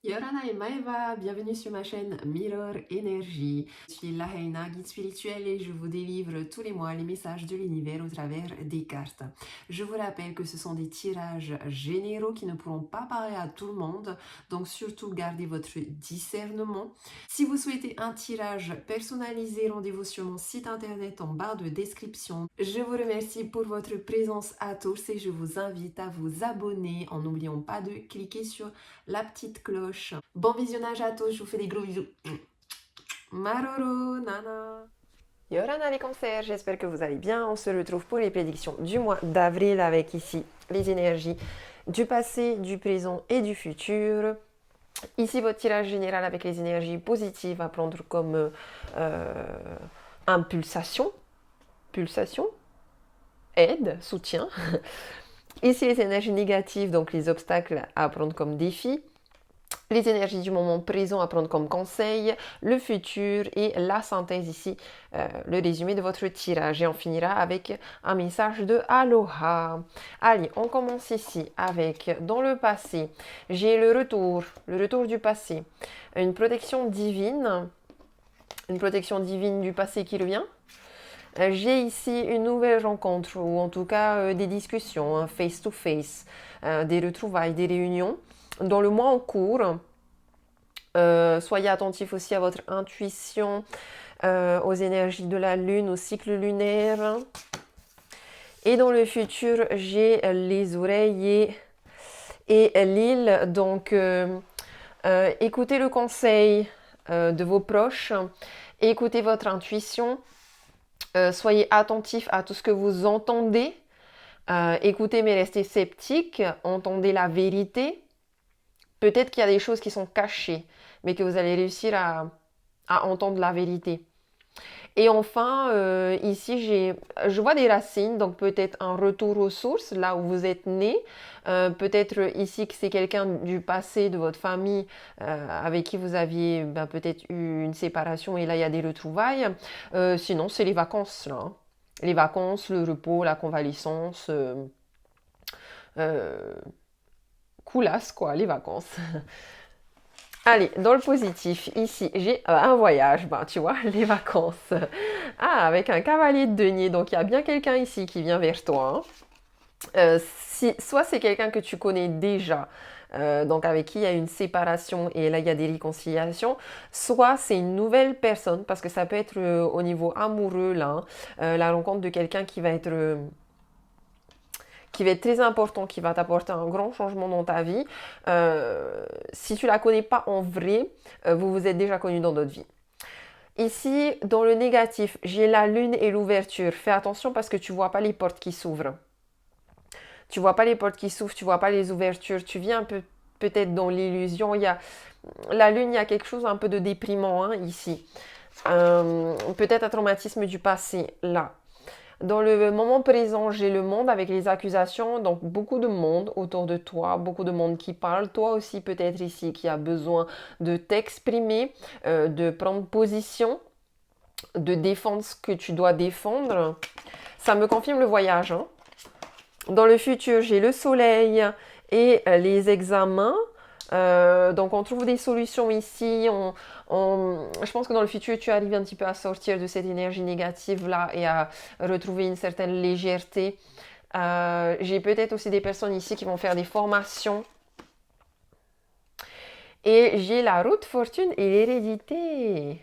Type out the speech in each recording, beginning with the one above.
Yorana et Maeva, bienvenue sur ma chaîne Mirror Energy. Je suis Lahaina, guide spirituel et je vous délivre tous les mois les messages de l'univers au travers des cartes. Je vous rappelle que ce sont des tirages généraux qui ne pourront pas parler à tout le monde, donc surtout gardez votre discernement. Si vous souhaitez un tirage personnalisé, rendez-vous sur mon site internet en barre de description. Je vous remercie pour votre présence à tous et je vous invite à vous abonner en n'oubliant pas de cliquer sur la petite cloche. Bon visionnage à tous, je vous fais des gros bisous. Maroro, nana. Yorana les cancers, j'espère que vous allez bien. On se retrouve pour les prédictions du mois d'avril avec ici les énergies du passé, du présent et du futur. Ici votre tirage général avec les énergies positives à prendre comme impulsation, pulsation, aide, soutien. Ici les énergies négatives, donc les obstacles à prendre comme défi. Les énergies du moment présent à prendre comme conseil, le futur et la synthèse ici, le résumé de votre tirage. Et on finira avec un message de Aloha. Allez, on commence ici avec, dans le passé, j'ai le retour du passé, une protection divine du passé qui revient. J'ai ici une nouvelle rencontre, ou en tout cas des discussions, face-to-face, des retrouvailles, des réunions. Dans le mois en cours, soyez attentifs aussi à votre intuition, aux énergies de la lune, au cycle lunaire. Et dans le futur, j'ai les oreilles et l'île. Donc, écoutez le conseil de vos proches, écoutez votre intuition, soyez attentifs à tout ce que vous entendez. Écoutez mais restez sceptiques, entendez la vérité. Peut-être qu'il y a des choses qui sont cachées, mais que vous allez réussir à entendre la vérité. Et enfin, ici, je vois des racines, donc peut-être un retour aux sources, là où vous êtes né. Peut-être ici que c'est quelqu'un du passé de votre famille avec qui vous aviez peut-être eu une séparation et là, il y a des retrouvailles. Sinon, c'est les vacances, là. Hein. Les vacances, le repos, la convalescence. Coolasse, quoi, les vacances. Allez, dans le positif, ici, j'ai un voyage, tu vois, les vacances. Ah, avec un cavalier de denier, donc il y a bien quelqu'un ici qui vient vers toi. Hein. Soit c'est quelqu'un que tu connais déjà, donc avec qui il y a une séparation et là il y a des réconciliations, soit c'est une nouvelle personne, parce que ça peut être au niveau amoureux, là, hein, la rencontre de quelqu'un qui va être très important, qui va t'apporter un grand changement dans ta vie. Si tu ne la connais pas en vrai, vous vous êtes déjà connu dans d'autres vies. Ici, dans le négatif, j'ai la lune et l'ouverture. Fais attention parce que tu ne vois pas les portes qui s'ouvrent. Tu ne vois pas les portes qui s'ouvrent, tu ne vois pas les ouvertures. Tu viens un peu peut-être dans l'illusion. La lune, il y a quelque chose un peu de déprimant hein, ici. Peut-être un traumatisme du passé, là. Dans le moment présent, j'ai le monde avec les accusations, donc beaucoup de monde autour de toi, beaucoup de monde qui parle, toi aussi peut-être ici qui a besoin de t'exprimer, de prendre position, de défendre ce que tu dois défendre. Ça me confirme le voyage. Hein. Dans le futur, j'ai le soleil et les examens. Donc on trouve des solutions ici. Je pense que dans le futur, tu arrives un petit peu à sortir de cette énergie négative là et à retrouver une certaine légèreté. J'ai peut-être aussi des personnes ici qui vont faire des formations. Et j'ai la route fortune et l'hérédité.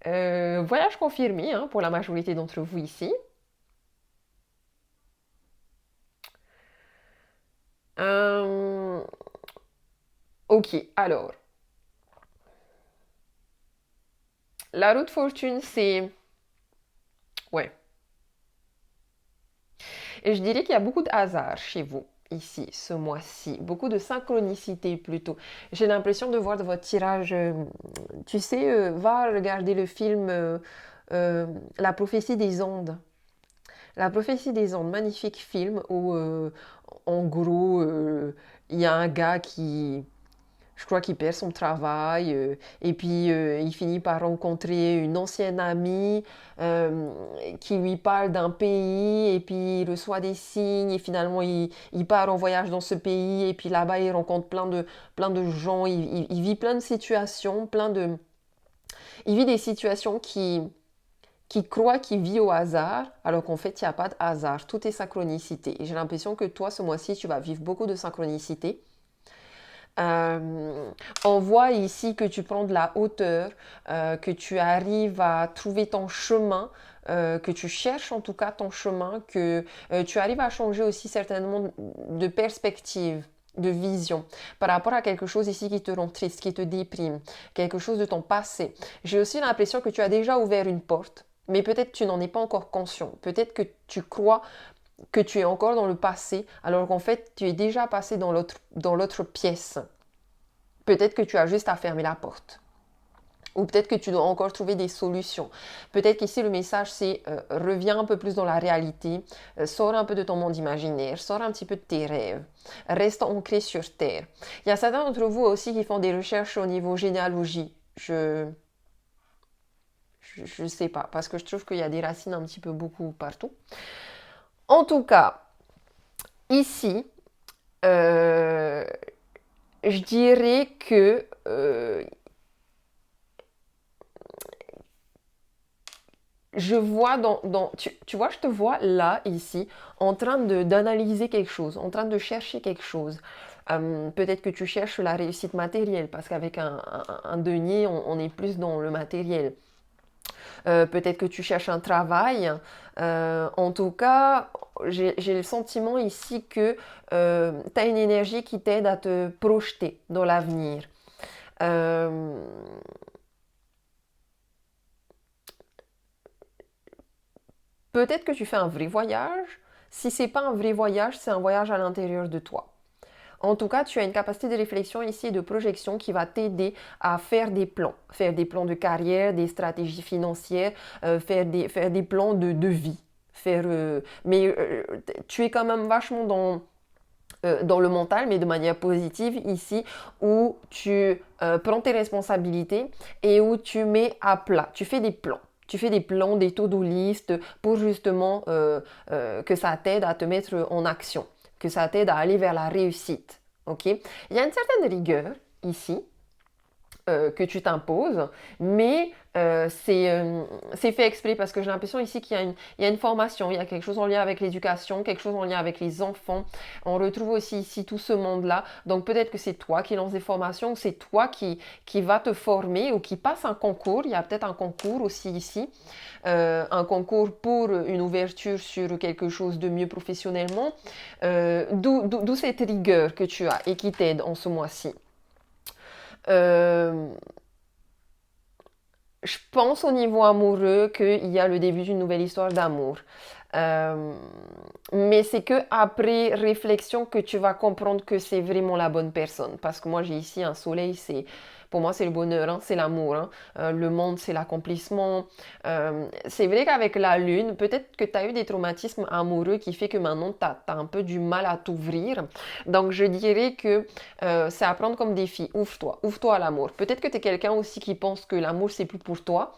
Voyage confirmé hein, pour la majorité d'entre vous ici. Ok, alors. La route fortune, c'est... Ouais. Et je dirais qu'il y a beaucoup de hasard chez vous, ici, ce mois-ci. Beaucoup de synchronicité plutôt. J'ai l'impression de voir de votre tirage... tu sais, va regarder le film La prophétie des ondes. La prophétie des ondes, magnifique film où, en gros, il y a un gars qui Je crois qu'il perd son travail et puis il finit par rencontrer une ancienne amie euh, qui lui parle d'un pays et puis il reçoit des signes et finalement il part en voyage dans ce pays et puis là-bas il rencontre plein de gens, il vit plein de situations, il vit des situations qui croit qu'il vit au hasard, alors qu'en fait, il n'y a pas de hasard. Tout est synchronicité. Et j'ai l'impression que toi, ce mois-ci, tu vas vivre beaucoup de synchronicité. On voit ici que tu prends de la hauteur, que tu arrives à trouver ton chemin, que tu cherches en tout cas ton chemin, que tu arrives à changer aussi certainement de perspective, de vision par rapport à quelque chose ici qui te rend triste, qui te déprime, quelque chose de ton passé. J'ai aussi l'impression que tu as déjà ouvert une porte, mais peut-être tu n'en es pas encore conscient. Peut-être que tu crois que tu es encore dans le passé, alors qu'en fait, tu es déjà passé dans l'autre pièce. Peut-être que tu as juste à fermer la porte. Ou peut-être que tu dois encore trouver des solutions. Peut-être qu'ici, le message, c'est reviens un peu plus dans la réalité, sors un peu de ton monde imaginaire, sors un petit peu de tes rêves, reste ancré sur terre. Il y a certains d'entre vous aussi qui font des recherches au niveau généalogie. Je sais pas, parce que je trouve qu'il y a des racines un petit peu beaucoup partout. En tout cas, ici, euh, je dirais que je vois tu vois, je te vois là, ici, en train d'analyser quelque chose, en train de chercher quelque chose. Peut-être que tu cherches la réussite matérielle, parce qu'avec un denier, on est plus dans le matériel. Peut-être que tu cherches un travail. En tout cas, j'ai le sentiment ici que tu as une énergie qui t'aide à te projeter dans l'avenir. Euh, Peut-être que tu fais un vrai voyage. Si c'est pas un vrai voyage, c'est un voyage à l'intérieur de toi. En tout cas, tu as une capacité de réflexion ici et de projection qui va t'aider à faire des plans de carrière, des stratégies financières, faire des plans de vie. Mais tu es quand même vachement dans le mental, mais de manière positive ici, où tu prends tes responsabilités et où tu mets à plat, tu fais des plans. Tu fais des plans, des to-do list pour justement que ça t'aide à te mettre en action, que ça t'aide à aller vers la réussite. Ok? Il y a une certaine rigueur ici que tu t'imposes, mais c'est fait exprès parce que j'ai l'impression ici il y a une formation, il y a quelque chose en lien avec l'éducation, quelque chose en lien avec les enfants. On retrouve aussi ici tout ce monde-là. Donc peut-être que c'est toi qui lance des formations, c'est toi qui va te former ou qui passe un concours. Il y a peut-être un concours aussi ici, un concours pour une ouverture sur quelque chose de mieux professionnellement. D'où cette rigueur que tu as et qui t'aide en ce mois-ci. Euh, je pense au niveau amoureux qu'il y a le début d'une nouvelle histoire d'amour. Euh, mais c'est que après réflexion que tu vas comprendre que c'est vraiment la bonne personne. Parce que moi j'ai ici un soleil, pour moi c'est le bonheur, hein, c'est l'amour. Hein. Le monde c'est l'accomplissement. C'est vrai qu'avec la lune, peut-être que tu as eu des traumatismes amoureux qui fait que maintenant tu as un peu du mal à t'ouvrir. Donc je dirais que c'est à prendre comme défi. Ouvre-toi à l'amour. Peut-être que tu es quelqu'un aussi qui pense que l'amour c'est plus pour toi.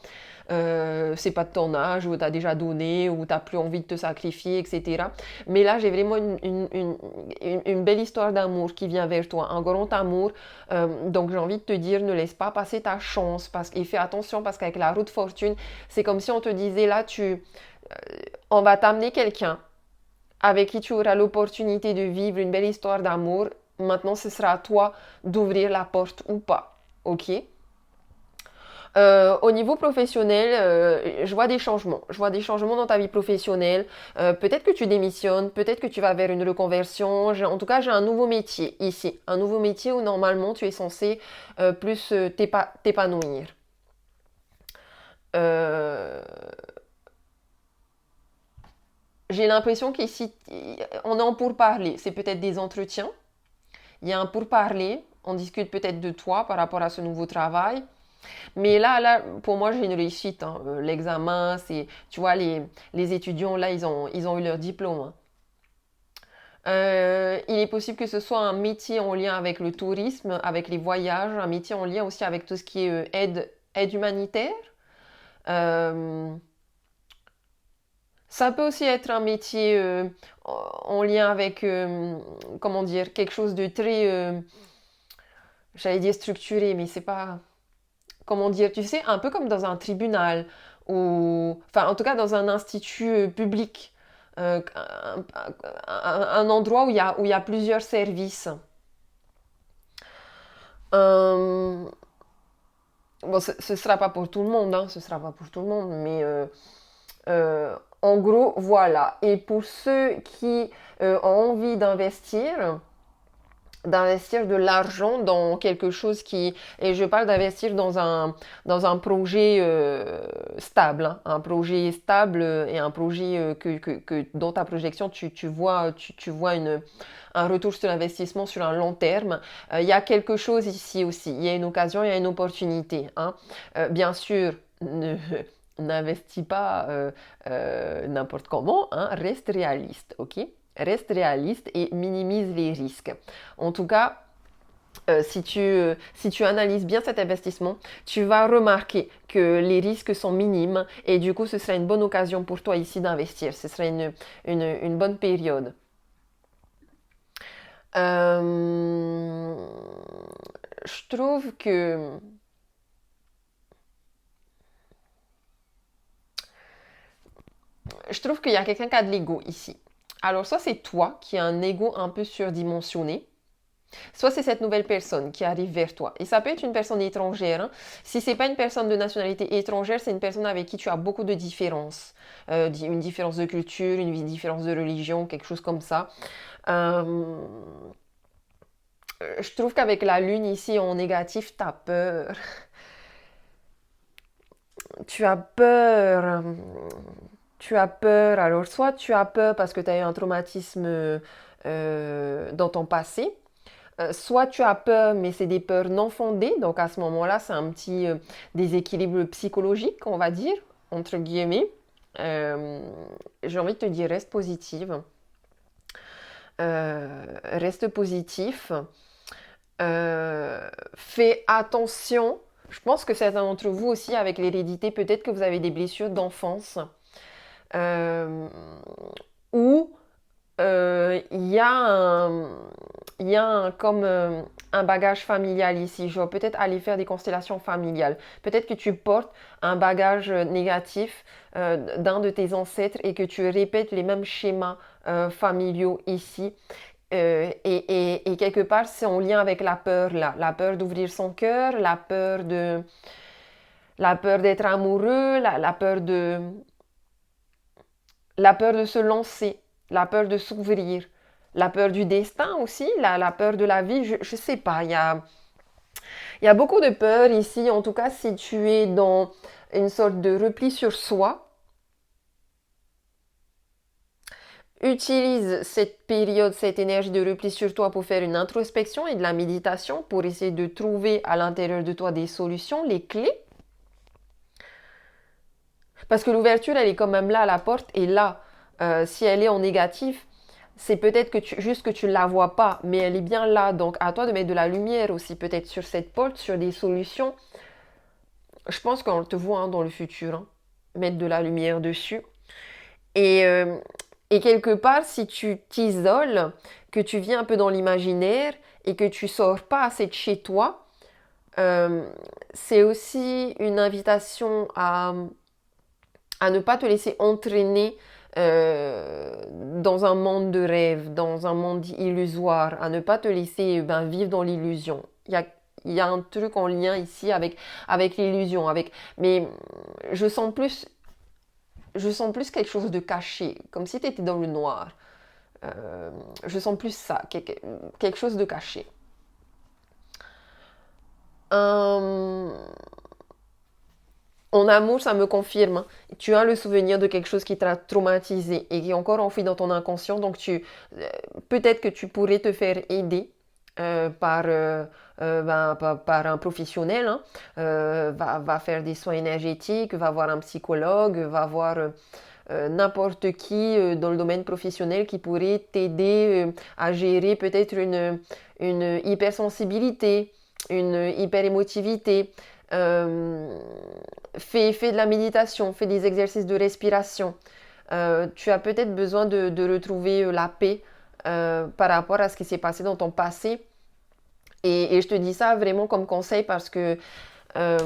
C'est pas de ton âge, ou t'as déjà donné, ou t'as plus envie de te sacrifier, etc. Mais là, j'ai vraiment une belle histoire d'amour qui vient vers toi, un grand amour. Donc j'ai envie de te dire, ne laisse pas passer ta chance et fais attention parce qu'avec la roue de fortune, c'est comme si on te disait là, on va t'amener quelqu'un avec qui tu auras l'opportunité de vivre une belle histoire d'amour. Maintenant, ce sera à toi d'ouvrir la porte ou pas. Ok? Au niveau professionnel, je vois des changements. Je vois des changements dans ta vie professionnelle. Peut-être que tu démissionnes, peut-être que tu vas vers une reconversion. En tout cas, j'ai un nouveau métier ici. Un nouveau métier où normalement tu es censé plus t'épanouir. Euh, j'ai l'impression qu'ici, on est en pourparlers. C'est peut-être des entretiens. Il y a un pourparler. On discute peut-être de toi par rapport à ce nouveau travail. Mais là, pour moi, j'ai une réussite. Hein. L'examen, tu vois, les étudiants, là, ils ont eu leur diplôme. Hein. Il est possible que ce soit un métier en lien avec le tourisme, avec les voyages, un métier en lien aussi avec tout ce qui est aide humanitaire. Euh, Ça peut aussi être un métier en lien avec, comment dire, quelque chose de très, j'allais dire structuré, mais c'est pas, comment dire, tu sais, un peu comme dans un tribunal ou, enfin, en tout cas dans un institut public, un endroit où il y a plusieurs services. Euh, bon, ce sera pas pour tout le monde, hein, ce sera pas pour tout le monde, mais en gros, voilà. Et pour ceux qui ont envie d'investir de l'argent dans quelque chose qui, et je parle d'investir dans un projet stable, hein, un projet stable et un projet que dans ta projection, tu vois un retour sur l'investissement sur un long terme. Il y a quelque chose ici aussi, il y a une occasion, il y a une opportunité, hein. Bien sûr, n'investis pas n'importe comment, hein, reste réaliste, ok? Reste réaliste et minimise les risques. En tout cas, si tu analyses bien cet investissement, tu vas remarquer que les risques sont minimes et du coup, ce sera une bonne occasion pour toi ici d'investir. Ce sera une bonne période. Euh, je trouve que je trouve qu'il y a quelqu'un qui a de l'ego ici. Alors, soit c'est toi qui as un ego un peu surdimensionné, soit c'est cette nouvelle personne qui arrive vers toi. Et ça peut être une personne étrangère, hein. Si c'est pas une personne de nationalité étrangère, c'est une personne avec qui tu as beaucoup de différences. Une différence de culture, une différence de religion, quelque chose comme ça. Euh, je trouve qu'avec la lune ici en négatif, tu as peur. Tu as peur. Tu as peur. Alors, soit tu as peur parce que tu as eu un traumatisme dans ton passé, soit tu as peur, mais c'est des peurs non fondées. Donc à ce moment-là, c'est un petit déséquilibre psychologique, on va dire, entre guillemets. Euh, j'ai envie de te dire, reste positive. Reste positif. Fais attention. Je pense que certains d'entre vous aussi, avec l'hérédité, peut-être que vous avez des blessures d'enfance. Euh, ou il y a comme un bagage familial ici. Je vais peut-être aller faire des constellations familiales. Peut-être que tu portes un bagage négatif d'un de tes ancêtres et que tu répètes les mêmes schémas familiaux ici. Et quelque part, c'est en lien avec la peur là, la peur d'ouvrir son cœur, la peur d'être amoureux, la peur de se lancer, la peur de s'ouvrir, la peur du destin aussi, la peur de la vie, je ne sais pas, il y a beaucoup de peurs ici, en tout cas si tu es dans une sorte de repli sur soi, utilise cette période, cette énergie de repli sur toi pour faire une introspection et de la méditation, pour essayer de trouver à l'intérieur de toi des solutions, les clés. Parce que l'ouverture, elle est quand même là à la porte, et là, si elle est en négatif, c'est peut-être juste que tu ne la vois pas, mais elle est bien là. Donc à toi de mettre de la lumière aussi peut-être sur cette porte, sur des solutions. Je pense qu'on te voit, hein, dans le futur, hein, mettre de la lumière dessus. Et, euh, et quelque part, si tu t'isoles, que tu viens un peu dans l'imaginaire et que tu sors pas assez de chez toi, euh, c'est aussi une invitation à ne pas te laisser entraîner dans un monde de rêve, dans un monde illusoire, à ne pas te laisser vivre dans l'illusion. Il y a un truc en lien ici avec l'illusion, mais je sens plus, je sens plus quelque chose de caché, comme si tu étais dans le noir. Je sens plus ça, quelque chose de caché. Euh, En amour, ça me confirme. Tu as le souvenir de quelque chose qui t'a traumatisé et qui est encore enfoui dans ton inconscient. Donc, peut-être que tu pourrais te faire aider par un professionnel, hein. Va faire des soins énergétiques, va voir un psychologue, va voir n'importe qui dans le domaine professionnel qui pourrait t'aider à gérer peut-être une hypersensibilité, une hyperémotivité. Euh, fais de la méditation, fais des exercices de respiration. Tu as peut-être besoin de retrouver la paix par rapport à ce qui s'est passé dans ton passé. Et je te dis ça vraiment comme conseil parce que euh,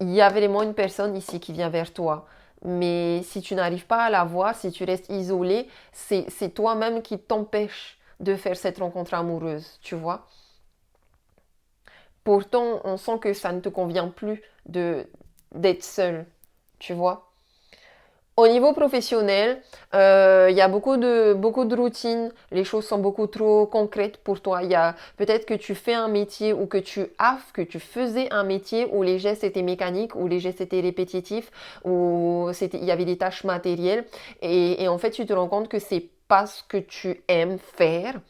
il y a vraiment une personne ici qui vient vers toi. Mais si tu n'arrives pas à la voir, si tu restes isolé, c'est toi-même qui t'empêche de faire cette rencontre amoureuse, tu vois. Pourtant, on sent que ça ne te convient plus d'être seul, tu vois. Au niveau professionnel, il y a beaucoup de routines. Les choses sont beaucoup trop concrètes pour toi. Il y a peut-être que tu fais un métier ou que tu faisais un métier où les gestes étaient mécaniques, où les gestes étaient répétitifs, où il y avait des tâches matérielles. Et en fait, tu te rends compte que c'est pas ce que tu aimes faire.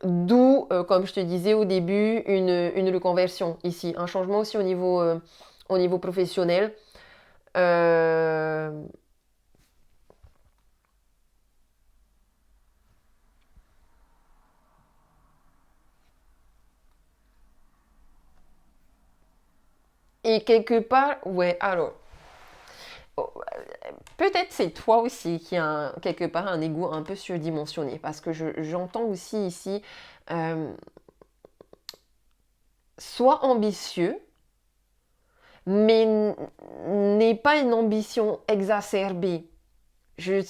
D'où, comme je te disais au début, une reconversion ici. Un changement aussi au niveau professionnel. Euh, et quelque part, ouais, alors, oh, peut-être c'est toi aussi qui a quelque part un ego un peu surdimensionné, parce que j'entends aussi ici, euh, sois ambitieux, mais n'aie pas une ambition exacerbée. Je,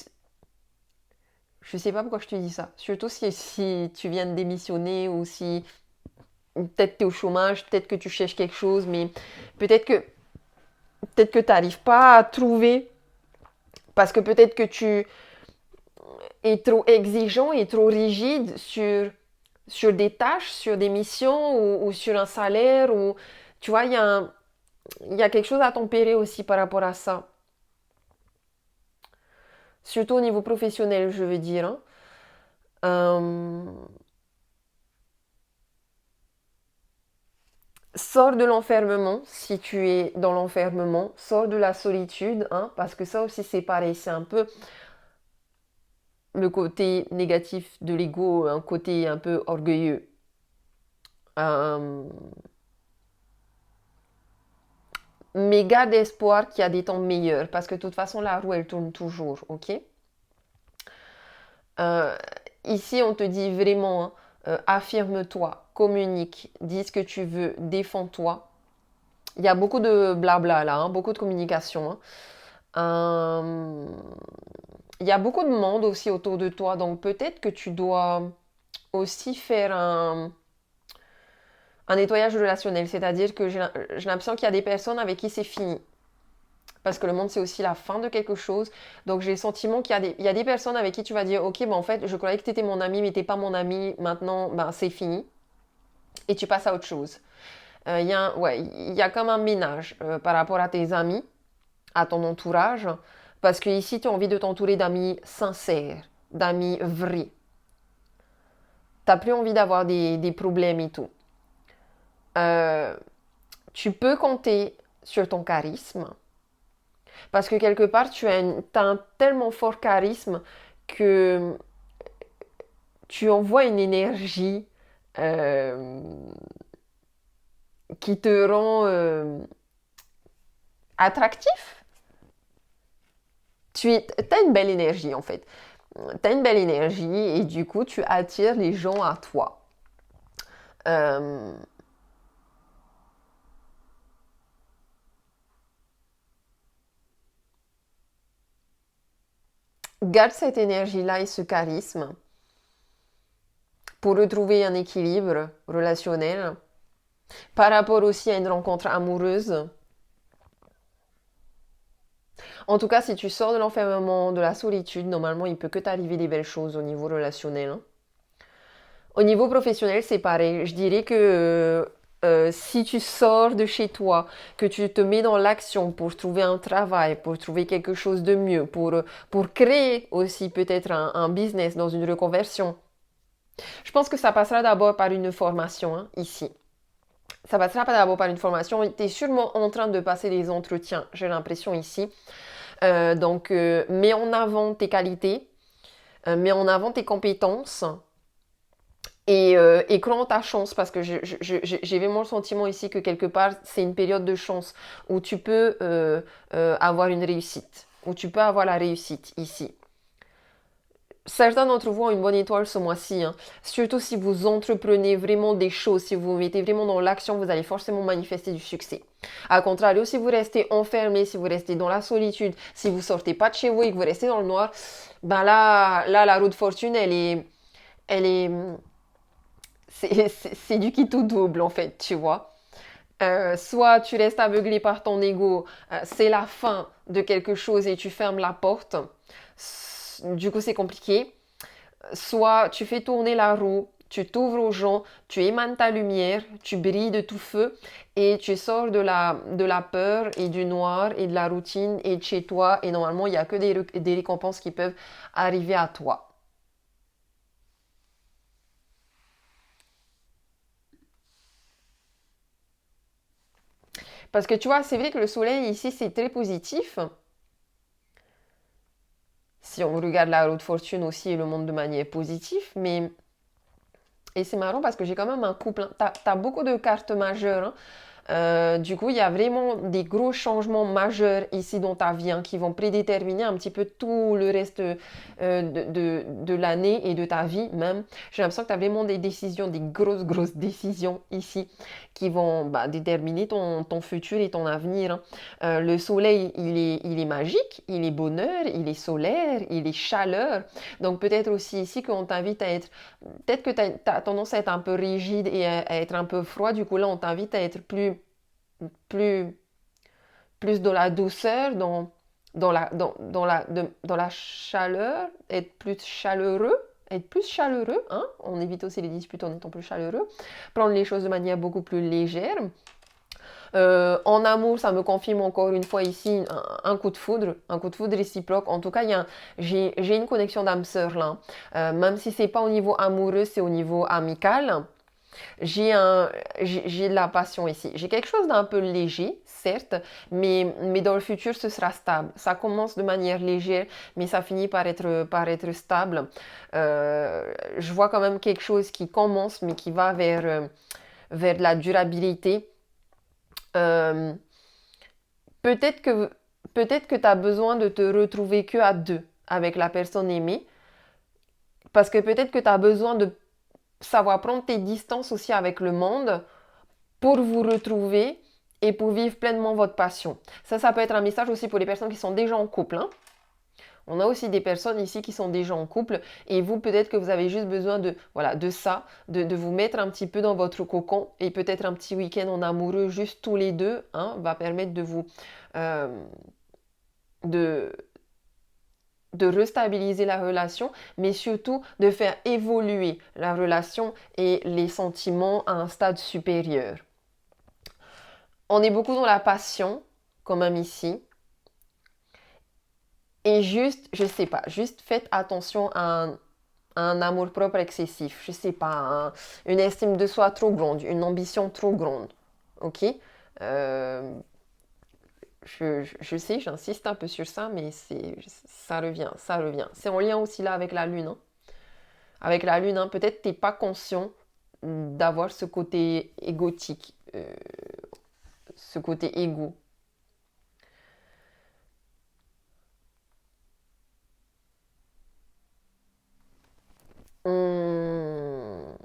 je sais pas pourquoi je te dis ça. Surtout si tu viens de démissionner ou si peut-être tu es au chômage, peut-être que tu cherches quelque chose, mais peut-être que peut-être que tu n'arrives pas à trouver parce que peut-être que tu es trop exigeant et trop rigide sur des tâches, sur des missions ou sur un salaire. Ou, tu vois, il y a quelque chose à tempérer aussi par rapport à ça. Surtout au niveau professionnel, je veux dire. Hein. Euh, Sors de l'enfermement si tu es dans l'enfermement. Sors de la solitude, hein, parce que ça aussi c'est pareil. C'est un peu le côté négatif de l'ego, un côté un peu orgueilleux. Euh, mais garde espoir qu'il y a des temps meilleurs, parce que de toute façon, la roue, elle tourne toujours, ok? Euh, Ici, on te dit vraiment, hein, affirme-toi, communique, dis ce que tu veux, défends-toi. Il y a beaucoup de blabla là, hein, beaucoup de communication. Hein. Il y a beaucoup de monde aussi autour de toi, donc peut-être que tu dois aussi faire un nettoyage relationnel, c'est-à-dire que j'ai l'impression qu'il y a des personnes avec qui c'est fini. Parce que le monde, c'est aussi la fin de quelque chose. Donc, j'ai le sentiment il y a des personnes avec qui tu vas dire, OK, ben, en fait, je croyais que tu étais mon ami, mais tu n'es pas mon ami. Maintenant, ben, c'est fini. Et tu passes à autre chose. Ouais, il y a comme un ménage par rapport à tes amis, à ton entourage. Parce que ici, tu as envie de t'entourer d'amis sincères, d'amis vrais. Tu n'as plus envie d'avoir des problèmes et tout. Euh, Tu peux compter sur ton charisme. Parce que quelque part, t'as un tellement fort charisme que tu envoies une énergie euh, qui te rend attractif. T'as une belle énergie en fait. T'as une belle énergie et du coup, tu attires les gens à toi. Euh, Garde cette énergie-là et ce charisme pour retrouver un équilibre relationnel. Par rapport aussi à une rencontre amoureuse, en tout cas, si tu sors de l'enfermement, de la solitude, normalement, il peut que t'arriver des belles choses au niveau relationnel. Hein. Au niveau professionnel, c'est pareil. Je dirais que si tu sors de chez toi, que tu te mets dans l'action pour trouver un travail, pour trouver quelque chose de mieux, pour créer aussi peut-être un business dans une reconversion, je pense que ça passera d'abord par une formation hein, ici. Ça passera pas d'abord par une formation. Tu es sûrement en train de passer des entretiens, j'ai l'impression ici. Donc, mets en avant tes qualités, mets en avant tes compétences et crois en ta chance parce que j'ai vraiment le sentiment ici que quelque part, c'est une période de chance où tu peux avoir une réussite, où tu peux avoir la réussite ici. Certains d'entre vous ont une bonne étoile ce mois-ci, hein. Surtout si vous entreprenez vraiment des choses, si vous vous mettez vraiment dans l'action, vous allez forcément manifester du succès. A contrario, si vous restez enfermé, si vous restez dans la solitude, si vous sortez pas de chez vous et que vous restez dans le noir, ben là, la roue de fortune, elle est, c'est du qui tout double en fait, tu vois. Soit tu restes aveuglé par ton ego, c'est la fin de quelque chose et tu fermes la porte. Du coup, c'est compliqué. Soit tu fais tourner la roue, tu t'ouvres aux gens, tu émanes ta lumière, tu brilles de tout feu et tu sors de la peur et du noir et de la routine et de chez toi et normalement il n'y a que des récompenses qui peuvent arriver à toi. Parce que tu vois, c'est vrai que le soleil ici c'est très positif. Si on regarde la roue de fortune aussi et le monde de manière positive, mais et c'est marrant parce que j'ai quand même un couple. Hein. T'as beaucoup de cartes majeures. Hein. Du coup, il y a vraiment des gros changements majeurs ici dans ta vie hein, qui vont prédéterminer un petit peu tout le reste de l'année et de ta vie même. J'ai l'impression que tu as vraiment des décisions, des grosses décisions ici qui vont bah, déterminer ton futur et ton avenir. Hein. Le soleil, il est magique, il est bonheur, il est solaire, il est chaleur. Donc peut-être aussi ici qu'on t'invite à être peut-être que tu as tendance à être un peu rigide et à être un peu froid. Du coup, là, on t'invite à être plus, plus dans la douceur, dans la chaleur, être plus chaleureux. Hein? On évite aussi les disputes en étant plus chaleureux. Prendre les choses de manière beaucoup plus légère. En amour, ça me confirme encore une fois ici un coup de foudre réciproque. En tout cas, j'ai une connexion d'âme sœur là. Même si c'est pas au niveau amoureux, c'est au niveau amical. J'ai un, j'ai de la passion ici. J'ai quelque chose d'un peu léger, certes, mais dans le futur, ce sera stable. Ça commence de manière légère, mais ça finit par être stable. Je vois quand même quelque chose qui commence, mais qui va vers de la durabilité. Euh, peut-être que, peut-être que tu as besoin de te retrouver que à deux avec la personne aimée, parce que peut-être que tu as besoin de savoir prendre tes distances aussi avec le monde pour vous retrouver et pour vivre pleinement votre passion. Ça peut être un message aussi pour les personnes qui sont déjà en couple. Hein. On a aussi des personnes ici qui sont déjà en couple et vous, peut-être que vous avez juste besoin de, voilà, de ça, de vous mettre un petit peu dans votre cocon et peut-être un petit week-end en amoureux juste tous les deux hein, va permettre de vous euh, de, de restabiliser la relation, mais surtout de faire évoluer la relation et les sentiments à un stade supérieur. On est beaucoup dans la passion, quand même ici. Et juste, je sais pas, juste faites attention à un amour-propre excessif. Je sais pas, une estime de soi trop grande, une ambition trop grande. Ok. Euh, je sais, j'insiste un peu sur ça, mais ça revient, ça revient. C'est en lien aussi là avec la lune. Hein. Avec la lune, hein, peut-être t'es pas conscient d'avoir ce côté égotique, ce côté égo. Hum,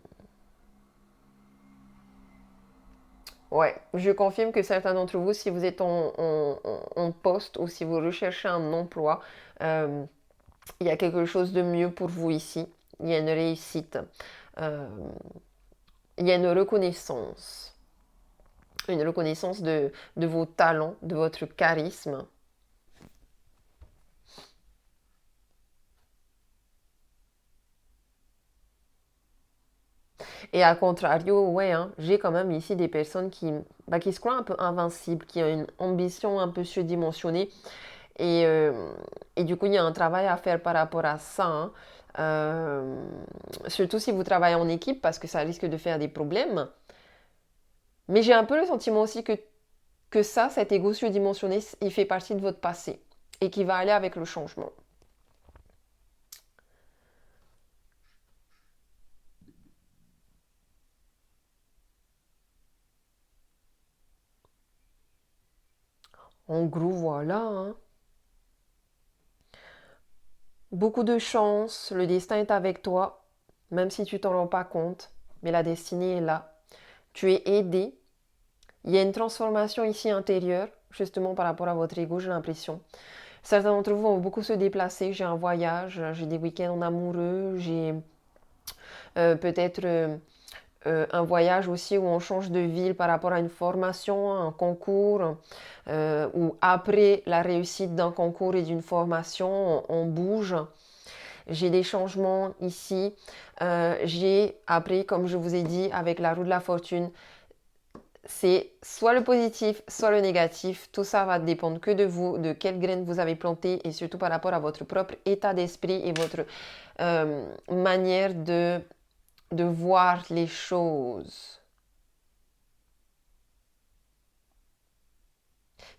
Ouais, je confirme que certains d'entre vous, si vous êtes en poste ou si vous recherchez un emploi, euh, il y a quelque chose de mieux pour vous ici. Il y a une réussite. Euh, il y a une reconnaissance de vos talents, de votre charisme. Et à contrario, ouais, hein, j'ai quand même ici des personnes qui se croient un peu invincibles, qui ont une ambition un peu surdimensionnée. Et, euh, et du coup, il y a un travail à faire par rapport à ça. Hein. Surtout si vous travaillez en équipe, parce que ça risque de faire des problèmes. Mais j'ai un peu le sentiment aussi que ça, cet ego surdimensionné, il fait partie de votre passé et qui va aller avec le changement. En gros, voilà, hein. Beaucoup de chance, le destin est avec toi, même si tu t'en rends pas compte, mais la destinée est là. Tu es aidé. Il y a une transformation ici intérieure, justement par rapport à votre ego, j'ai l'impression. Certains d'entre vous vont beaucoup se déplacer. J'ai un voyage, j'ai des week-ends en amoureux, j'ai peut-être un voyage aussi où on change de ville par rapport à une formation, un concours, ou après la réussite d'un concours et d'une formation, on bouge. J'ai des changements ici. J'ai après, comme je vous ai dit, avec la roue de la fortune, c'est soit le positif, soit le négatif. Tout ça va dépendre que de vous, de quelle graine vous avez planté et surtout par rapport à votre propre état d'esprit et votre manière de voir les choses.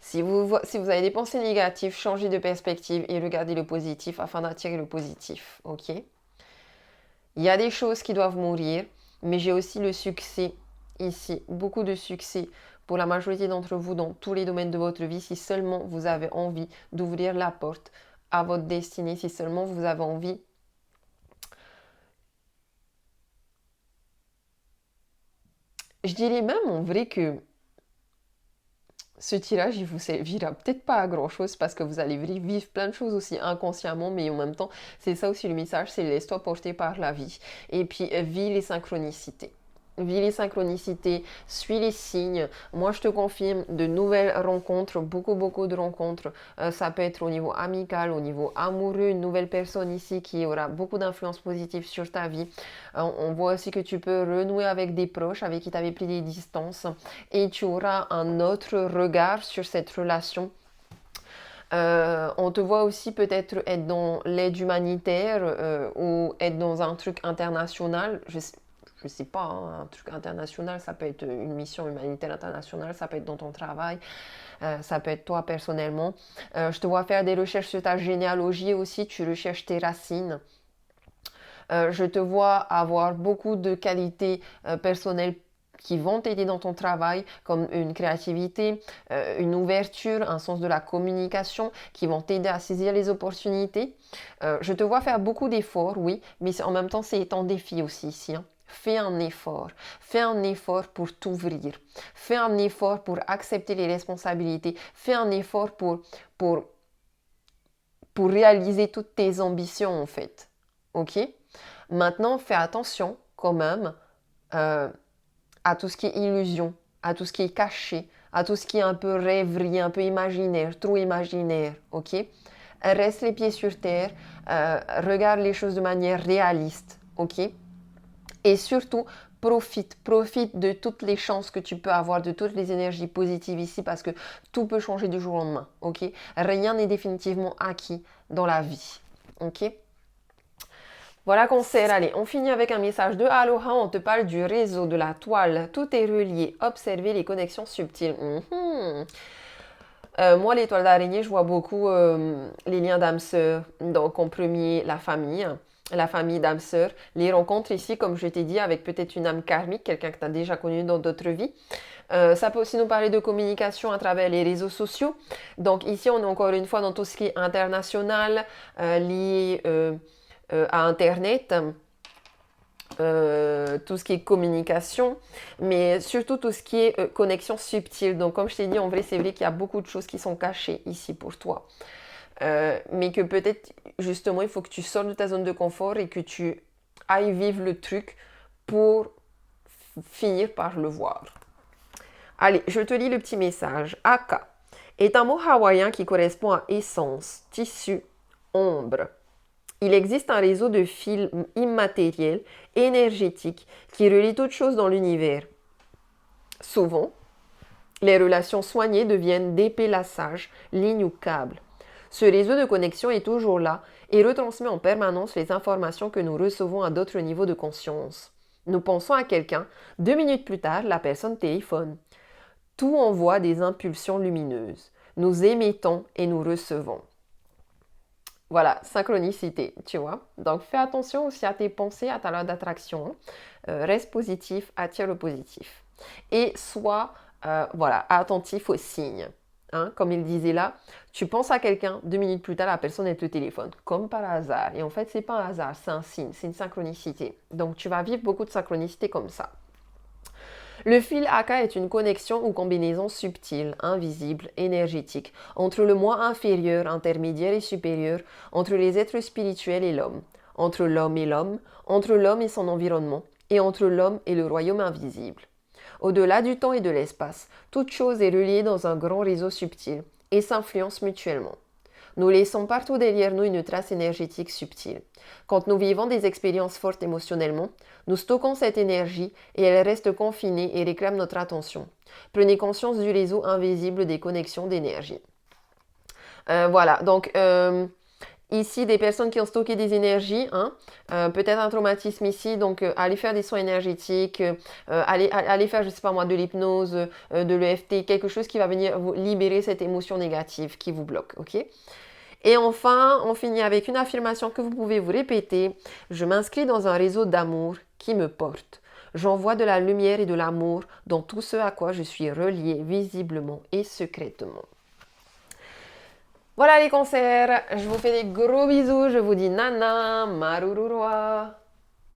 Si vous avez des pensées négatives, changez de perspective et regardez le positif afin d'attirer le positif. Ok? Il y a des choses qui doivent mourir, mais j'ai aussi le succès ici, beaucoup de succès pour la majorité d'entre vous dans tous les domaines de votre vie, si seulement vous avez envie d'ouvrir la porte à votre destinée, si seulement vous avez envie. Je dirais même en vrai que ce tirage, il vous servira peut-être pas à grand-chose parce que vous allez vivre plein de choses aussi inconsciemment, mais en même temps, c'est ça aussi le message, c'est laisse-toi porter par la vie. Et puis, vis les synchronicités. Vis les synchronicités, suis les signes. Moi, je te confirme de nouvelles rencontres, beaucoup de rencontres. Ça peut être au niveau amical, au niveau amoureux, une nouvelle personne ici qui aura beaucoup d'influence positive sur ta vie. On voit aussi que tu peux renouer avec des proches avec qui tu avais pris des distances et tu auras un autre regard sur cette relation. On te voit aussi peut-être être dans l'aide humanitaire ou être dans un truc international. Je sais pas, hein, un truc international, ça peut être une mission humanitaire internationale, ça peut être dans ton travail, ça peut être toi personnellement. Je te vois faire des recherches sur ta généalogie aussi, tu recherches tes racines. Je te vois avoir beaucoup de qualités personnelles qui vont t'aider dans ton travail, comme une créativité, une ouverture, un sens de la communication, qui vont t'aider à saisir les opportunités. Je te vois faire beaucoup d'efforts, oui, mais en même temps, c'est ton défi aussi ici, hein. Fais un effort. Fais un effort pour t'ouvrir. Fais un effort pour accepter les responsabilités. Fais un effort pour, pour réaliser toutes tes ambitions, en fait. OK? Maintenant, fais attention quand même euh, à tout ce qui est illusion, à tout ce qui est caché, à tout ce qui est un peu rêverie, un peu imaginaire, trop imaginaire, ok? Reste les pieds sur terre, regarde les choses de manière réaliste, ok? Et surtout, profite de toutes les chances que tu peux avoir, de toutes les énergies positives ici, parce que tout peut changer du jour au lendemain, ok? Rien n'est définitivement acquis dans la vie, ok? Voilà concert, allez, on finit avec un message de Aloha, on te parle du réseau, de la toile, tout est relié, observez les connexions subtiles. Moi, l'étoile d'araignée, je vois beaucoup les liens d'âme sœur, donc en premier la famille d'âme sœur, les rencontres ici, comme je t'ai dit, avec peut-être une âme karmique, quelqu'un que tu as déjà connu dans d'autres vies. Ça peut aussi nous parler de communication à travers les réseaux sociaux. Donc ici, on est encore une fois dans tout ce qui est international, lié à Internet, tout ce qui est communication, mais surtout tout ce qui est connexion subtile. Donc comme je t'ai dit, en vrai, c'est vrai qu'il y a beaucoup de choses qui sont cachées ici pour toi. Mais que peut-être, justement, il faut que tu sortes de ta zone de confort et que tu ailles vivre le truc pour finir par le voir. Allez, je te lis le petit message. Aka est un mot hawaïen qui correspond à essence, tissu, ombre. Il existe un réseau de fils immatériels, énergétiques, qui relient toutes choses dans l'univers. Souvent, les relations soignées deviennent d'épais lassages, lignes ou câbles. Ce réseau de connexion est toujours là et retransmet en permanence les informations que nous recevons à d'autres niveaux de conscience. Nous pensons à quelqu'un, 2 minutes plus tard, la personne téléphone. Tout envoie des impulsions lumineuses. Nous émettons et nous recevons. Voilà, synchronicité, tu vois. Donc fais attention aussi à tes pensées, à ta loi d'attraction. Reste positif, attire le positif. Et sois voilà, attentif aux signes. Hein, comme il disait là, tu penses à quelqu'un, 2 minutes plus tard, la personne elle te téléphone, comme par hasard. Et en fait, c'est pas un hasard, c'est un signe, c'est une synchronicité. Donc tu vas vivre beaucoup de synchronicité comme ça. Le fil Aka est une connexion ou combinaison subtile, invisible, énergétique, entre le moi inférieur, intermédiaire et supérieur, entre les êtres spirituels et l'homme, entre l'homme, entre l'homme et son environnement, et entre l'homme et le royaume invisible. Au-delà du temps et de l'espace, toute chose est reliée dans un grand réseau subtil et s'influence mutuellement. Nous laissons partout derrière nous une trace énergétique subtile. Quand nous vivons des expériences fortes émotionnellement, nous stockons cette énergie et elle reste confinée et réclame notre attention. Prenez conscience du réseau invisible des connexions d'énergie. Voilà, donc ici, des personnes qui ont stocké des énergies, hein, peut-être un traumatisme ici, donc allez faire des soins énergétiques, allez faire, je sais pas moi, de l'hypnose, de l'EFT, quelque chose qui va venir vous libérer cette émotion négative qui vous bloque, ok? Et enfin, on finit avec une affirmation que vous pouvez vous répéter. Je m'inscris dans un réseau d'amour qui me porte. J'envoie de la lumière et de l'amour dans tout ce à quoi je suis relié visiblement et secrètement. Voilà les cancers, je vous fais des gros bisous, je vous dis nana, marururua.